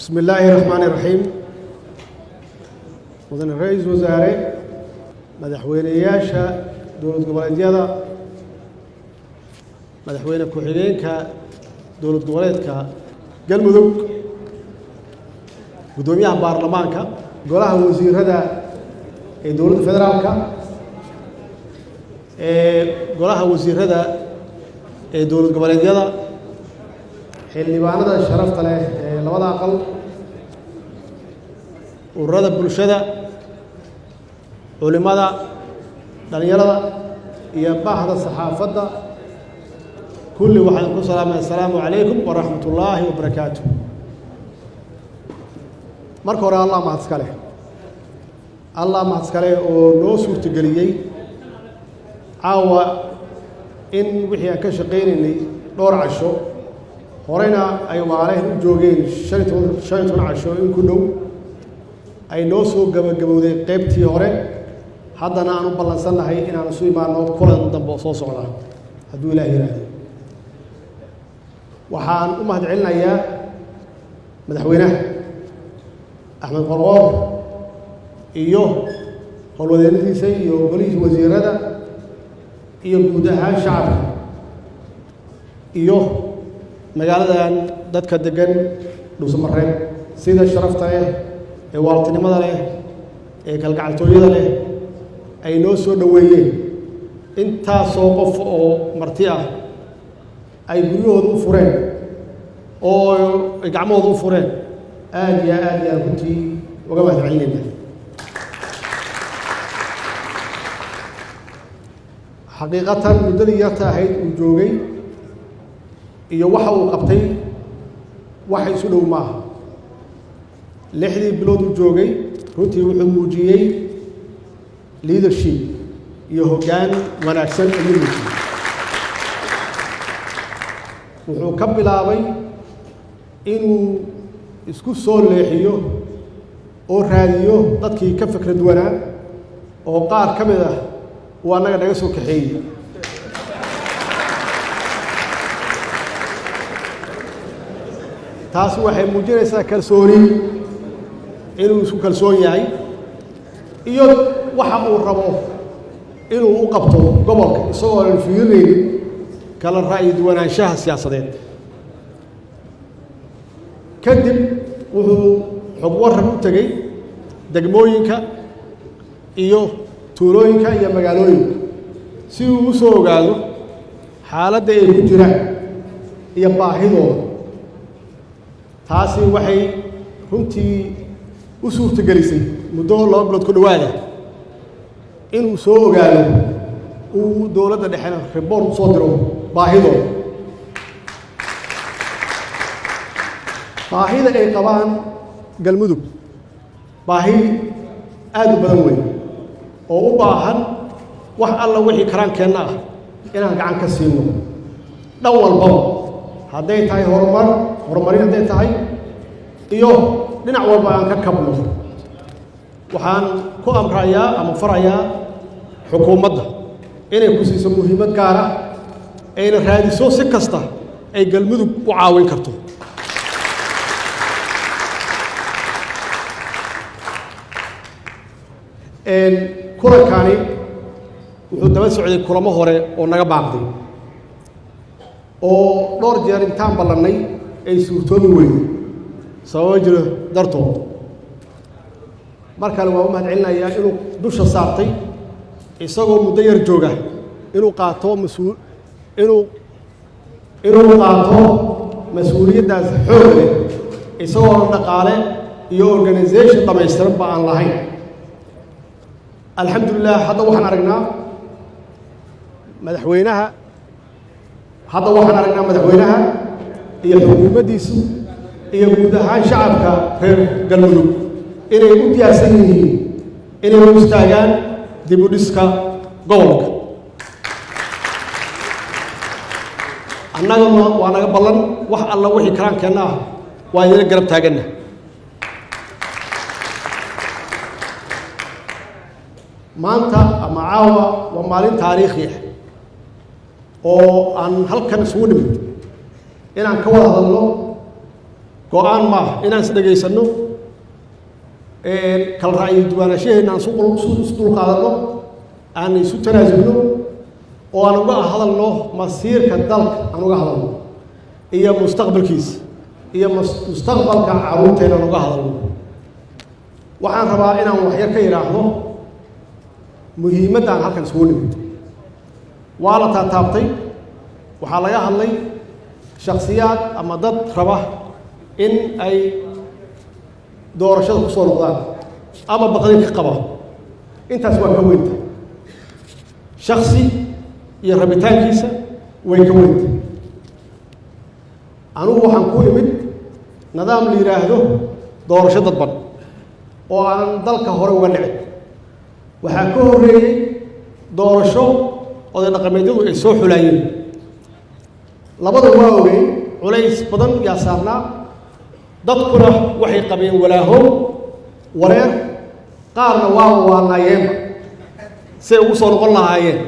بسم الله الرحمن الرحيم مدن الرئيس وزراء مدحوينياشا دولة goboleedyada madaxweyne ku-xigeenka dowlad goboleedka galmudug gudoomiyaha baarlamaanka golaha wasiirada ee dowladda federaalka golaha wasiirada ee dowlad goboleedyada xildhibaanada sharafta leh ee labada aqal ururada bulshada culimada dhalinyarada iyo bahda saxaafadda kulli waxaan ku salaamay assalaamu calaykum waraxmatullaahi wabarakaatuh marka hore allah mahadskale oo noo suurtageliyey caawa in wixii aan ka shaqaynaynay dhowr casho horeyna ay waalehen u joogeen shan iyo toban casho in ku dhow ay noo soo gabagabowday qaybtii hore haddana aan u ballansannahay inaan isu imaanno kulan dambe oo soo socda hadduu ilaah yiraahdo waxaan u mahadcelinayaa madaxweynaha axmed qorqoor iyo howlwadeennadiisa iyo golihiisa wasiirada iyo guud ahaan shacabka iyo magaaladan dadka degan dhuusamareeb sida sharafta leh ee waaltinimada leh ee kalgacaltooyada leh ay noo soo dhoweeyeen intaasoo qof oo marti ah ay guryahooda u fureen oo ay gacmahooda u fureen aad iyo aad runtii uga mahadcelinayna xaqiiqatan muddadii yarta ahayd uu joogay iyo waxa uu qabtay waxa isu dhow maaha 6 bilood uu joogay runtii wuxuu muujiyey leadership iyo hoggaan wanaagsan ayuu muujiyey wuxuu ka bilaabay inuu isku soo leexiyo oo raadiyo dadkii ka fikrad wanaa oo qaar ka mid ah uu annaga naga soo kaxeeyey taasi waxay muujinaysaa kalsooni inuu isku kalsoon yahay iyo waxa uu rabo inuu u qabto gobolka isagoo aan fiirinaynin kala ra'yi duwanaanshaha siyaasadeed kadib wuxuu xog waran u tegey degmooyinka iyo tuulooyinka iyo magaalooyinka si uu u soo ogaado xaaladda ay ku jiraan iyo baahidooda taasi waxay runtii u suurtagelisay muddo 2 bilood ku dhowaada inuu soo ogaado uu dowladda dhexena report soo diro baahidooda baahida ay qabaan galmudug baahi aad u badan weyn oo u baahan wax alla wixii karaankeenna ah inaan gacan ka siino dhan walbaba hadday tahay horumarin hadday tahay iyo dhinac walba aan ka kabno waxaan ku amrayaa ama farayaa xukuumadda inay ku siiso muhiimad gaar ah ayna raadiso si kasta ay galmudug u caawin karto kulankani wuxuu daba socday kulamo hore oo naga baaqday oo dhowr jeer intaan ballannay ay suurtoobi weyday sababo jiro dartood mar kale waa u mahadcelinayaa inuu dusha saartay isagoo muddo yar jooga inuu qaato mas-uuliyaddaas xoog leh isagoo dhaqaale iyo organisation dhammaystiran ba aan lahayn alxamdulilah hadda waxaan aragnaa madaxweynaha iyo xukuumaddiisu iyo guud ahaan shacabka reer galmudug inay u diyaarsan yihiin inay u istaagaan dib u dhiska gobolka annagana waa naga ballan wax alla wixii karaankeenna ah waa idina garab taaganna maanta ama caawa waa maalin taariikhi ah oo aan halkan isugu nimid inaan ka wada hadalno go-aan maaha inaan is dhagaysano kala ra'yi duwaanashaheenna aan isu dulqaadanno aan isu tanaasulno oo aan uga hadalno masiirka dalka aan uga hadalno iyo mustaqbalkiisa iyo mustaqbalka carruurteena aan uga hadalno waxaan rabaa inaan waxyar ka yidhaahdo muhiimadda aan halkan isugu nimid waa la taataabtay waxaa laga hadlay shakhsiyaad ama dad raba in ay doorashada ku soo noqdaan ama baqdin ka qaba intaas waa ka weynta shaksi iyo rabitaankiisa way ka weynta anugu waxaan ku imid nidaam la yidhaahdo doorasho dadban oo aan dalka hore uga dhicin waxaa ka horreeyey doorasho oday dhaqameedyadu ay soo xulaayeen labada waa ogeyn culays badan yaa saarnaa dadkuna waxay qabeen walaaho wareer qaarna waa waanaayeenba say ugu soo noqon lahaayeen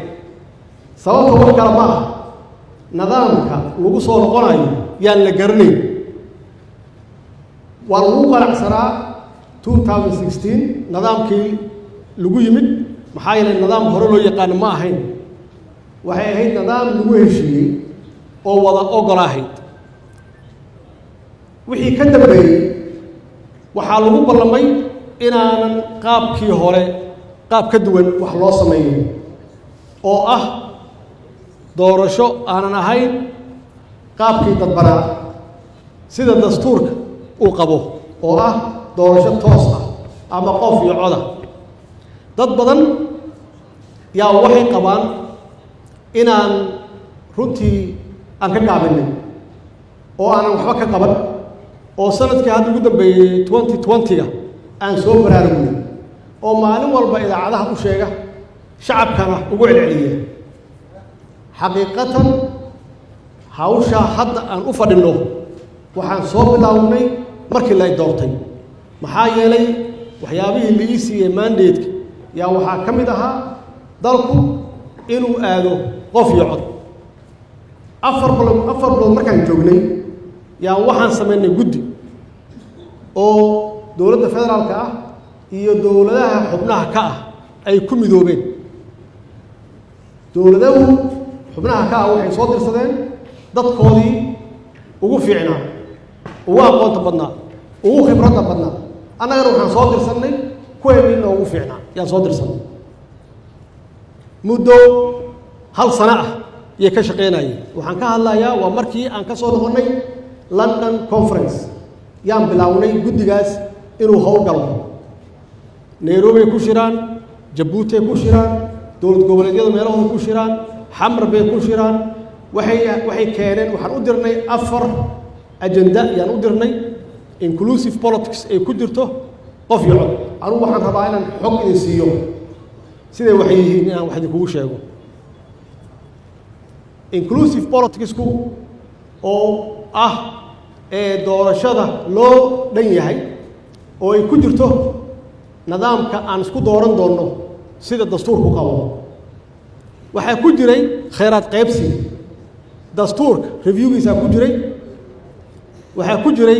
sababta wax kale ma ah nidaamka lagu soo noqonayo yaan la garanayn waa lagu qanacsanaa 2016 nidaamkii lagu yimid maxaa yeelay nidaam hore loo yaqaano ma ahayn waxay ahayd nidaam lagu heshiiyey oo wada ogol ahayd wixii ka dambeeyey waxaa lagu ballamay inaanan qaabkii hore qaab ka duwan wax loo sameeyo oo ah doorasho aanan ahayn qaabkii dadbanaa sida dastuurka uu qabo oo ah doorasho toos ah ama qof iyo coda dad badan yaa waxay qabaan inaan runtii aan ka gaabinay oo aanan waxba ka qaban oo sanadkii hadda ugu dambeeyey 2020ga aan soo baraarugnay oo maalin walba idaacadaha u sheega shacabkana ugu celceliya xaqiiqatan hawshaa hadda aan u fadhinno waxaan soo bilownay markii la doortay maxaa yeelay waxyaabihii la ii siiyey mandatka yaa waxaa ka mid ahaa dalku inuu aado qof iyo cod afar bilood markaan joognay yaa waxaan samaynay guddi oo dowladda federaalka ah iyo dowladaha xubnaha ka ah ay ku midoobeen dowladahu xubnaha ka ah waxay soo dirsadeen dadkoodii ugu fiicnaa ugu aqoonta badnaa ugu khibradda badnaa annagana waxaan soo dirsannay kuweeniina ugu fiicnaa yaan soo dirsannay muddo hal sano ah yay ka shaqaynayeen waxaan ka hadlayaa waa markii aan ka soo noqonnay London Conference yaan bilownay guddigaas inuu howlgalo Nairobi ku shiraan Jabuuti ku shiraan dowlad goboleedyada meelahooda ku shiraan xamar bay ku shiraan waxay keeneen waxaan u dirnay 4 agenda yaan u dirnay inclusive politics ay ku jirto qof iyo cod anigu waxaan rabaa inaan xog idin siiyo siday waxay yihiin inaan wax idinkugu sheego inclusive politicsku oo ah doorashada loo dhan yahay oo ay ku jirto nidaamka aan isku dooran doonno sida dastuurku qabo waxaa ku jiray khayraad qaybsi dastuurka reviewgiisa ku jiray waxaa ku jiray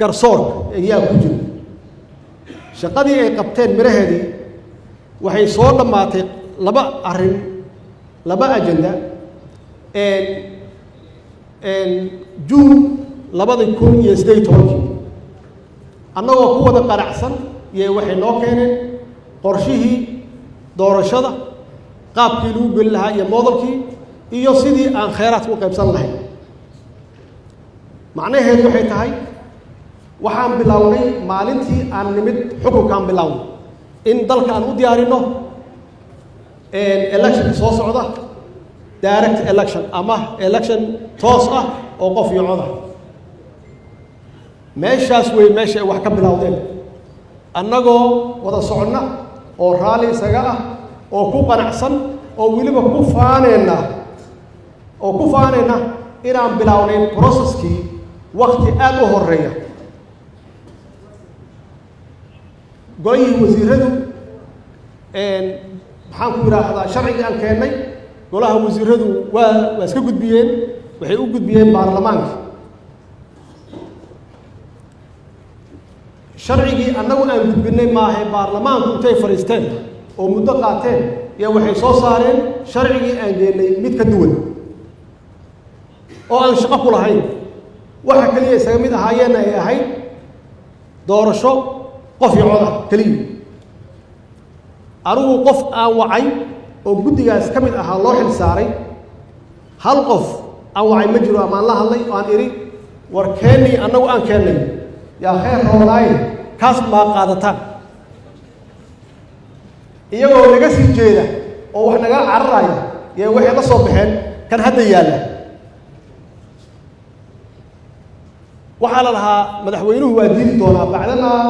garsoorka ayaa ku jiray shaqadii ay qabteen miraheedii waxay soo dhammaatay laba agenda June 2018 annagoo ku wada qanacsan iyo waxay noo keeneen qorshihii doorashada qaabkii lagu geli lahaa iyo modelkii iyo sidii aan khayraadka u qaybsan lahayn macnaheedu waxay tahay waxaan bilownay maalintii aan nimid xukunkaan bilownay in dalka aan u diyaarinno election soo socda direct election ama election toos ah oo qof iyo cod ah meeshaas way meesha ay wax ka bilowdeen annagoo wada soconna oo raalli isaga ah oo ku qanacsan oo weliba ku faanayna inaan bilownay processkii waqti aad u horeeya golihii wasiiradu maxaan ku yidhaahdaa sharcigii aan keennay golaha wasiiradu waa iska gudbiyeen waxay u gudbiyeen baarlamaanka sharcigii annagu aan gudbinay maahe baarlamaanku intay fadhiisteen oo muddo qaateen iyo waxay soo saareen sharcigii aan geennay mid ka duwan oo aan shaqo ku lahayn waxa keliya isaga mid ahaayeenna ay ahayd doorasho qof iyo cod ah keliya anigu qof aan wacay oo guddigaas ka mid ahaa loo xil saaray hal qof aan wacay ma jiro amaan la hadlay oo aan idhi war keennii annagu aan keennay yaa khayr roolaaye kaas maa qaadataan iyagoo naga sii jeeda oo wax naga cararaya yee waxay la soo baxeen kan hadda yaalla waxaa la lahaa madaxweynuhu waa diidi doonaa bacdamaa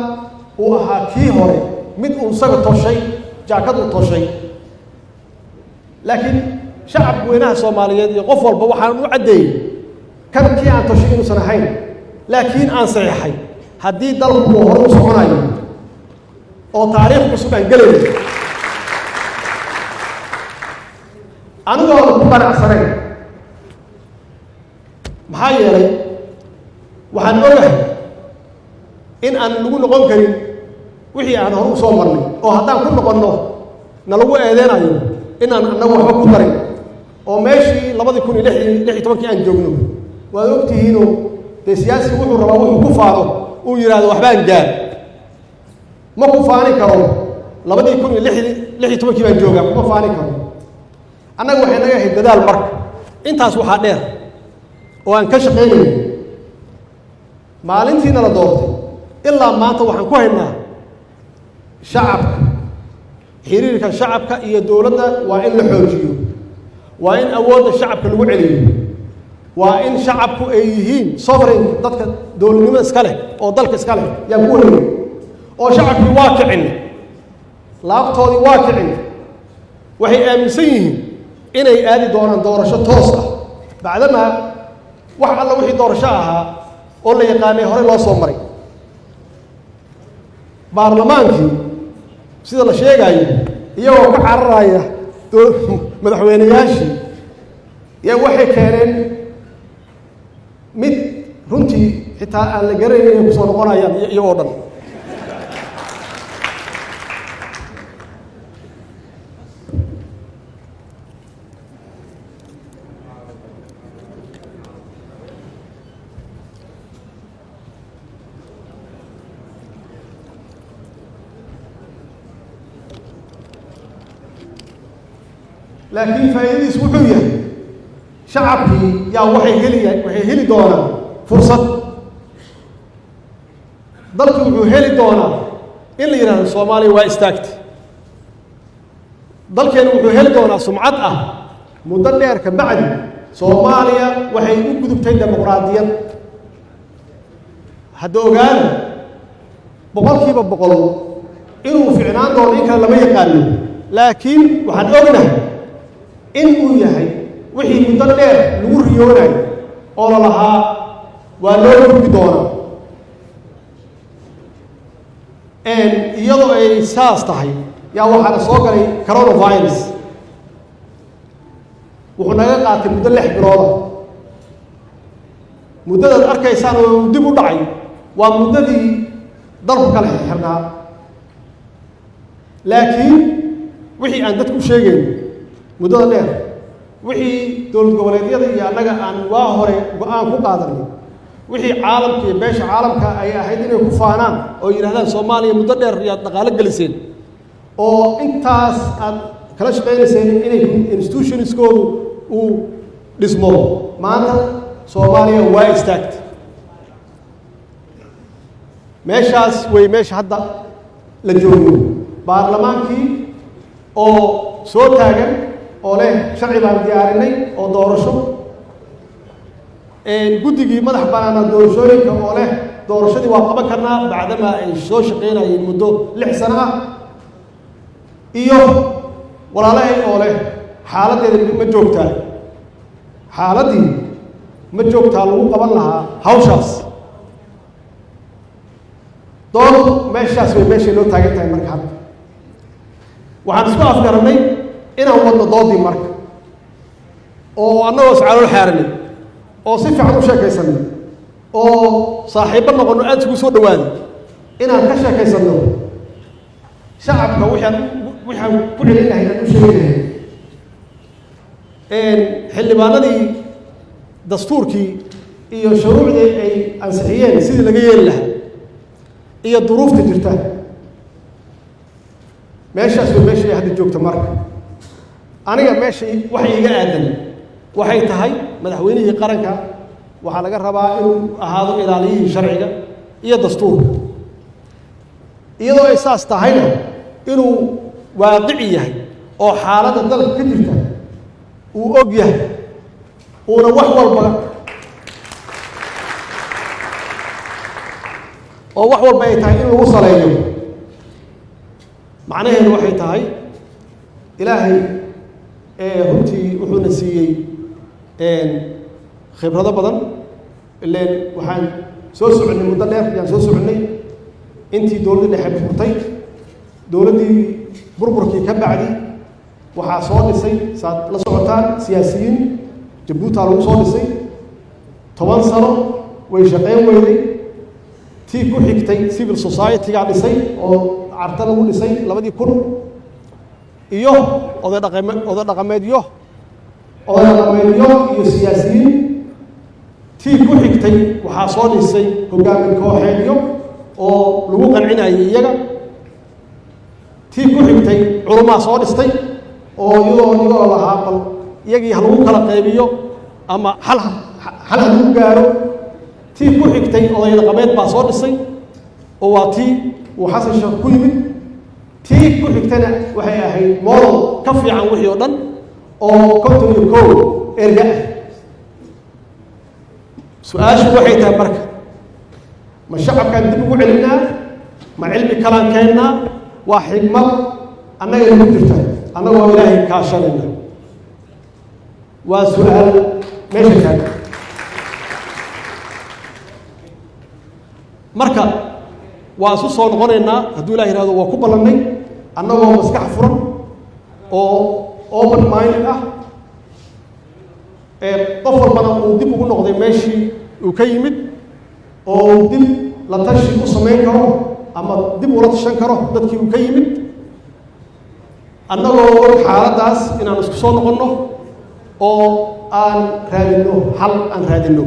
uu ahaa kii hore mid uu isaga toshay jaakad uu toshay laakiin shacab weynaha soomaaliyeed iyo qof walba waxaan u caddeeyey kan kii aan toshay inuusan ahayn laakiin aan saxiixay haddii dalku uu hore u soconayo oo taariikh cusub aan gelayo anigoona ku qanacsanayn maxaa yeelay waxaan ogahay in aan lagu noqon karin wixii aan hore u soo marnay oo haddaan ku noqonno na lagu eedeynayo inaan annagu waxba ku darin oo meeshii 2016 aan joogno waad ogtihiinoo dee siyaasigu wuxuu rabaa wuxuu ku faano uu yidhaahdo waxbaan gaar ma ku faani karo 2016 baan joogaa kuma faani karo annaga waxay naga ahayd dadaal marka intaas waxaa dheer oo aan ka shaqaynayay maalintiina la doortay ilaa maanta waxaan ku haynaa shacabka xiriirka shacabka iyo dowladda waa in la xoojiyo waa in awoodda shacabka lagu celiyo waa in shacabku ay yihiin sovereign dadka dowladnimo iska leh oo dalka iska leh yaan ku haynay oo shacabkii waa kicin laabtoodii waa kicin waxay aaminsan yihiin inay aadi doonaan doorasho toos ah bacdamaa wax alla wixii doorasho ahaa oo la yaqaanay hore loo soo maray baarlamaankii sida la sheegayo iyagoo ka cararaya madaxweynayaashii yaa waxay keeneen mid runtii xitaa aan la garanayn inay kusoo noqonayaan iyagoo dhan laakiin faa'iidadiisu wuxuu yahay shacabkii yaa waxay heli doonaan fursad dalku wuxuu heli doonaa in la yidhaahdo soomaaliya waa istaagtay dalkeenu wuxuu heli doonaa sumcad ah muddo dheer ka bacdi soomaaliya waxay u gudubtay dimuqraadiyad hadda ogaada boqolkiiba boqol inuu ficnaan doono in kale lama yaqaano laakiin waxaan ognahay in uu yahay wixii muddo dheer lagu riyoonayo oo la lahaa waa loo gudbi doonaa iyadoo ay saas tahay yaa waxaana soo galay coronavirus wuxuu naga qaatay muddo 6 bilooda muddadaad arkaysaan oo dib u dhacay waa muddadii dalku kala xirnaa laakiin wixii aan dadku sheegayn muddada dheer wixii dowlad goboleedyada iyo annaga aan waa hore go-aan ku qaadanay wixii caalamka iyo beesha caalamka ay ahayd inay ku faanaan oo yidhahdaan soomaaliya muddo dheer yaad dhaqaalo geliseen oo intaas aad kala shaqaynayseen inay institutionskoodu uu dhismo maanta soomaaliya waa istaagtay meeshaas way meesha hadda la joogo baarlamaankii oo soo taagan oo leh sharci baan diyaarinay oo doorasho guddigii madax bannaana doorashooyinka oo leh doorashadii waa qaban karnaa bacdamaa ay soo shaqaynayeen muddo 6 sano ah iyo walaalahay oo leh xaaladdeeda ma joogtaa xaaladdii ma joogtaa lagu qaban lahaa hawshaas dood meeshaas way meeshay loo taagan tahay marka hadda waxaan isku afgarannay inaan wadno doodii marka oo annagoo iscalool xaaranay oo si fiican u sheekaysanay oo saaxiibbo noqonno aad isugu soo dhawaaday inaan ka sheekaysanno shacabka waxaan ku celin lahay aan u sheegi lahay xildhibaanadii dastuurkii iyo shuruucdii ay ansixiyeen sidii laga yeeli lahaa iyo duruufta jirta meeshaas waa meeshii hadda joogta marka aniga meesha waxay iga aadan waxay tahay madaxweynihii qaranka waxaa laga rabaa inuu ahaado ilaaliyihii sharciga iyo dastuurka iyadoo ay saas tahayna inuu waaqici yahay oo xaaladda dalka ka jirta uu og yahay uuna wax walba ay tahay in lagu saleeyo macnaheedu waxay tahay ilaahay runtii wuxuuna siiyey khibrado badan ileen waxaan soo soconnay muddo dheer ayaan soo soconnay intii dowladdii dhexe burburtay dowladdii burburkii ka bacdi waxaa soo dhisay saad la socotaan siyaasiyiin jabuutaa lagu soo dhisay 10 sano way shaqayn weyday tii ku xigtay civil society-gaa dhisay oo carta lagu dhisay 2000 iyo oday dhaqameedyo iyo siyaasiyiin tii ku xigtay waxaa soo dhisay hogaamin kooxeedyo oo lagu qancinayay iyaga tii ku xigtay culumaa soo dhistay oo iyagoo lahaa bal iyagii ha lagu kala qaybiyo ama hal ha lagu gaaro tii ku xigtay oday dhaqameed baa soo dhisay oo waa tii uu xasan sheekh ku yimid tii ku xigtana waxay ahayd model ka fiican wixii oo dhan oo 51 erga ah su-aashu waxay tahay marka ma shacabkaan dib ugu celinaa ma cilmi kalaan keennaa waa xigmad annaga nagu jirta annagoo ilaahay kaashanayna waa su-aal meesha taagan marka waa isu soo noqonaynaa hadduu ilaah yihahdo waa ku ballannay annagoo maskax furan oo open minded ah qof walbana uu dib ugu noqday meeshii uu ka yimid oo uu dib la tashi u samayn karo ama dib ula tashan karo dadkii uu ka yimid annagoo xaaladdaas inaan isku soo noqonno oo aan raadinno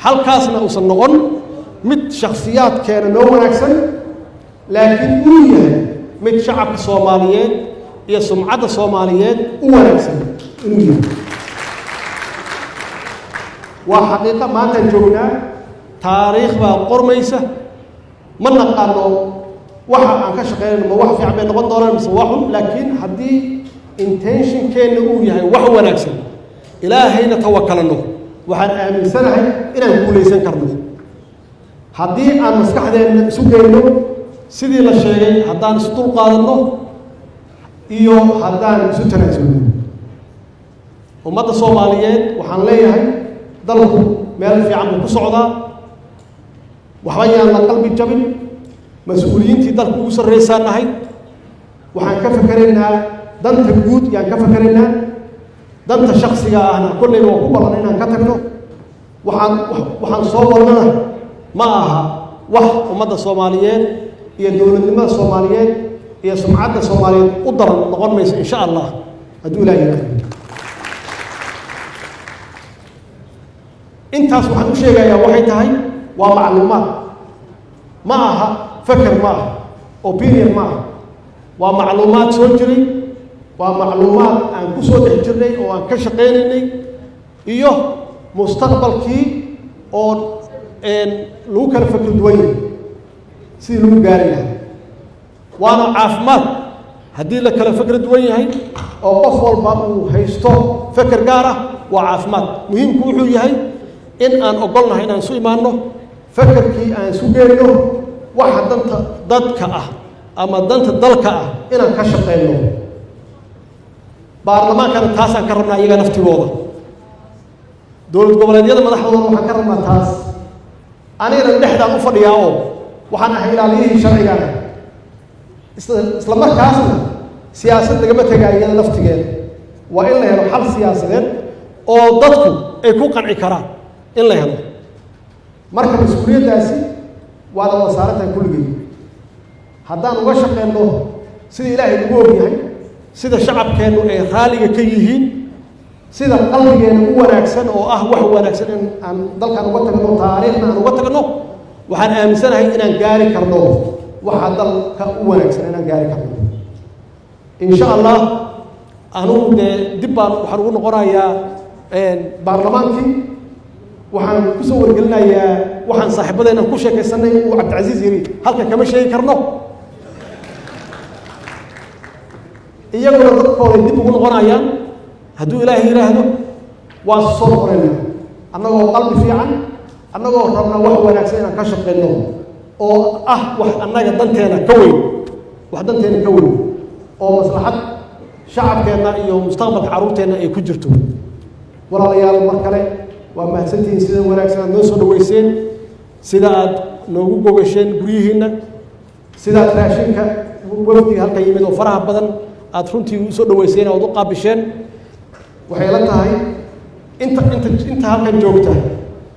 halkaasna uusan noqon mid shakhsiyaadkeena noo wanaagsan laakiin uu yahay mid shacabka soomaaliyeed iyo sumcadda soomaaliyeed u wanaagsan inuu yahay waa xaqiiqa maantaan joognaa taariikh baa qormaysa ma naqaano waxa aan ka shaqeynayno ma wax fiican bay noqon doonaan mise waa xun laakiin haddii intentionkeenna uu yahay wax wanaagsan ilaahayna tawakalano waxaan aaminsanahay inaan guulaysan karno haddii aan maskaxdeenna isu geyno sidii la sheegay haddaan isu dul qaadanno iyo haddaan isu tanaasulno ummadda soomaaliyeed waxaan leeyahay dalku meel fiican buu ku socdaa waxba yaan la qalbi jabin mas-uuliyiintii dalka ugu sarraysaan nahay waxaan ka fakeraynaa danta guud yaan ka fakeraynaa danta shaksiga ahna kolleyba waa ku ballan inaan ka tagno waxaan soo wadnana ma aha wax ummadda soomaaliyeed iyo dowladnimada soomaaliyeed iyo sumcadda soomaaliyeed u daran noqon mayso insha allah hadduu ilaah yidhaahdo intaas waxaan u sheegayaa waxay tahay waa macluumaad ma aha faker ma aha opinion ma aha waa macluumaad soo jiray waa macluumaad aan ku soo dhex jirnay oo aan ka shaqaynaynay iyo mustaqbalkii oo lagu kala fakri duwan yahay sidii lagu gaari lahaa waana caafimaad haddii la kala fakri duwan yahay oo qof walba uu haysto faker gaar ah waa caafimaad muhiimku wuxuu yahay in aan ogolnahay inaan isu imaanno fakerkii aan isu geyno waxa danta dadka ah ama danta dalka ah inaan ka shaqeyno baarlamaankana taasaan ka rabnaa iyaga naftigooda dowlad goboleedyada madaxdooda waxaan ka rabnaa taas anigana dhexdaan u fadhiyaa oo waxaan ahay ilaaliyihii sharcigaana isla markaasna siyaasad lagama tegaayo iyada naftigeeda waa in la helo xal siyaasadeed oo dadku ay ku qanci karaan in la helo marka mas-uuliyaddaasi waa la wada saarantahay kulligii haddaan uga shaqeyno sida ilaahay ugu ogyahay sida shacabkeennu ay raaliga ka yihiin sida qalbigeena u wanaagsan oo ah wax wanaagsan in aan dalkan uga tagno taariikhna aan uga tagno waxaan aaminsanahay inaan gaari karno waxa dalka u wanaagsan inaan gaari karno insha allah anugu dib baan waxaan ugu noqonayaa baarlamaankii waxaan ku soo wargelinayaa waxaan saaxiibadeena ku sheekaysanay uu cabdicasiis yiri halka kama sheegi karno iyaguna dadkooda dib ugu noqonayaan hadduu ilaahay yidhaahdo waan soo noqonaynaa annagoo qalbi fiican annagoo rabna wax wanaagsan inaan ka shaqeyno oo ah wax annaga danteena ka weyn wax danteena ka weyn oo maslaxad shacabkeenna iyo mustaqbalka carruurteenna ay ku jirto walaalayaal mar kale waa mahadsantihiin sida wanaagsan aad noo soo dhaweyseen sida aad noogu gogasheen guryihiinna sidaad raashinka wafdiga halka yimid oo faraha badan aad runtii u soo dhaweyseen ood u qaabisheen waxay la tahay inta halkan joogta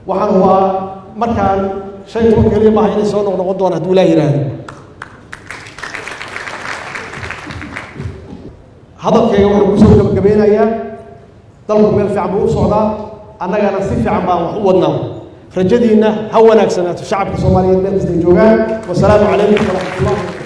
waxaan waa markaan 15 kaliya maaha inay soo noqon doonaan hadduu ilaahay yidhaahdo hadalkayga waxaan ku soo gabagabeynayaa dalku meel fiican buu u socdaa annagana si fiican baan wax u wadnaa rajadiinna ha wanaagsanaato shacabka soomaaliyeed meel kasta joogaan wasalaamu calaykum waraxmatullahi